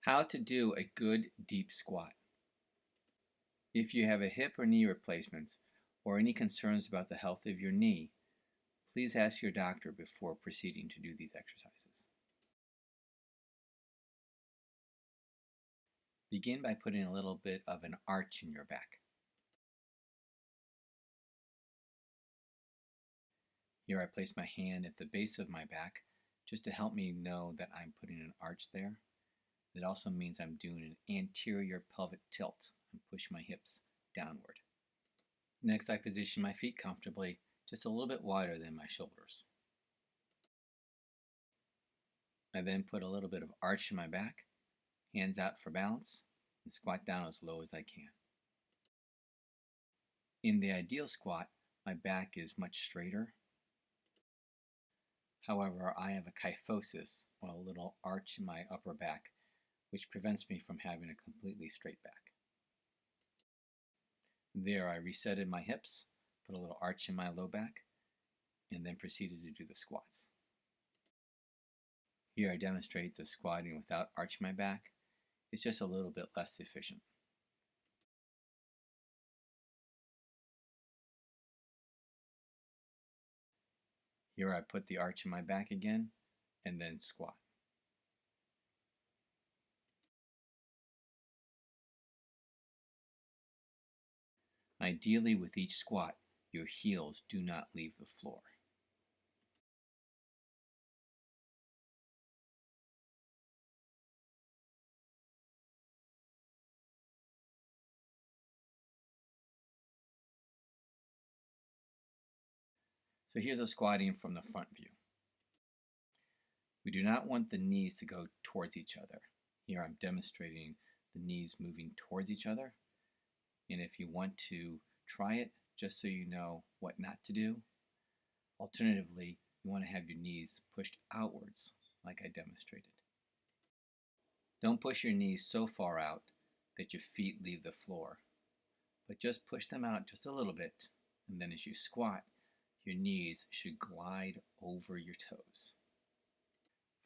How to do a good deep squat. If you have a hip or knee replacement or any concerns about the health of your knee, please ask your doctor before proceeding to do these exercises. Begin by putting a little bit of an arch in your back. Here I place my hand at the base of my back just to help me know that I'm putting an arch there. It also means I'm doing an anterior pelvic tilt and push my hips downward. Next, I position my feet comfortably, just a little bit wider than my shoulders. I then put a little bit of arch in my back, hands out for balance, and squat down as low as I can. In the ideal squat, my back is much straighter. However, I have a kyphosis, or a little arch in my upper back, which prevents me from having a completely straight back. There, I resetted my hips, put a little arch in my low back, and then proceeded to do the squats. Here I demonstrate the squatting without arching my back. It's just a little bit less efficient. Here I put the arch in my back again, and then squat. Ideally, with each squat, your heels do not leave the floor. So here's a squatting from the front view. We do not want the knees to go towards each other. Here I'm demonstrating the knees moving towards each other. And if you want to try it, just so you know what not to do, alternatively, you want to have your knees pushed outwards, like I demonstrated. Don't push your knees so far out that your feet leave the floor, but just push them out just a little bit, and then as you squat, your knees should glide over your toes.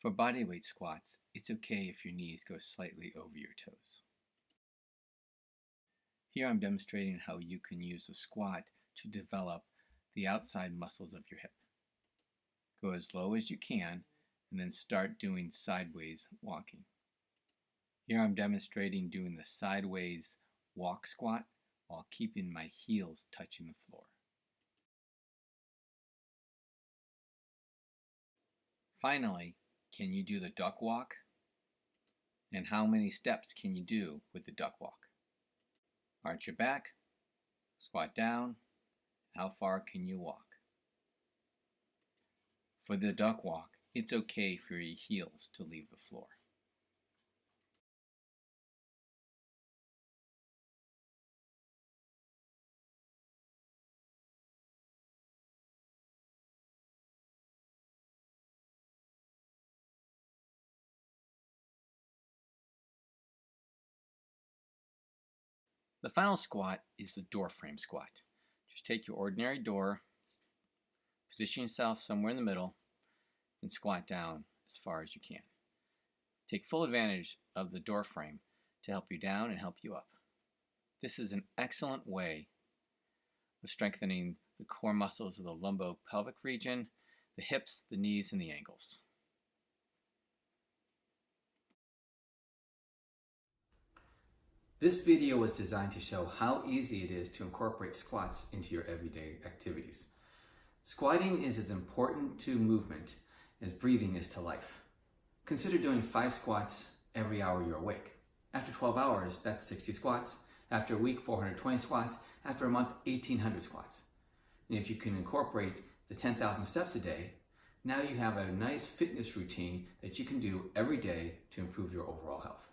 For bodyweight squats, it's okay if your knees go slightly over your toes. Here I'm demonstrating how you can use a squat to develop the outside muscles of your hip. Go as low as you can and then start doing sideways walking. Here I'm demonstrating doing the sideways walk squat while keeping my heels touching the floor. Finally, can you do the duck walk? And how many steps can you do with the duck walk? Arch your back, squat down. How far can you walk? For the duck walk, it's okay for your heels to leave the floor. The final squat is the door frame squat. Just take your ordinary door, position yourself somewhere in the middle, and squat down as far as you can. Take full advantage of the door frame to help you down and help you up. This is an excellent way of strengthening the core muscles of the lumbopelvic region, the hips, the knees, and the ankles. This video was designed to show how easy it is to incorporate squats into your everyday activities. Squatting is as important to movement as breathing is to life. Consider doing 5 squats every hour you're awake. After 12 hours, that's 60 squats. After a week, 420 squats. After a month, 1,800 squats. And if you can incorporate the 10,000 steps a day, now you have a nice fitness routine that you can do every day to improve your overall health.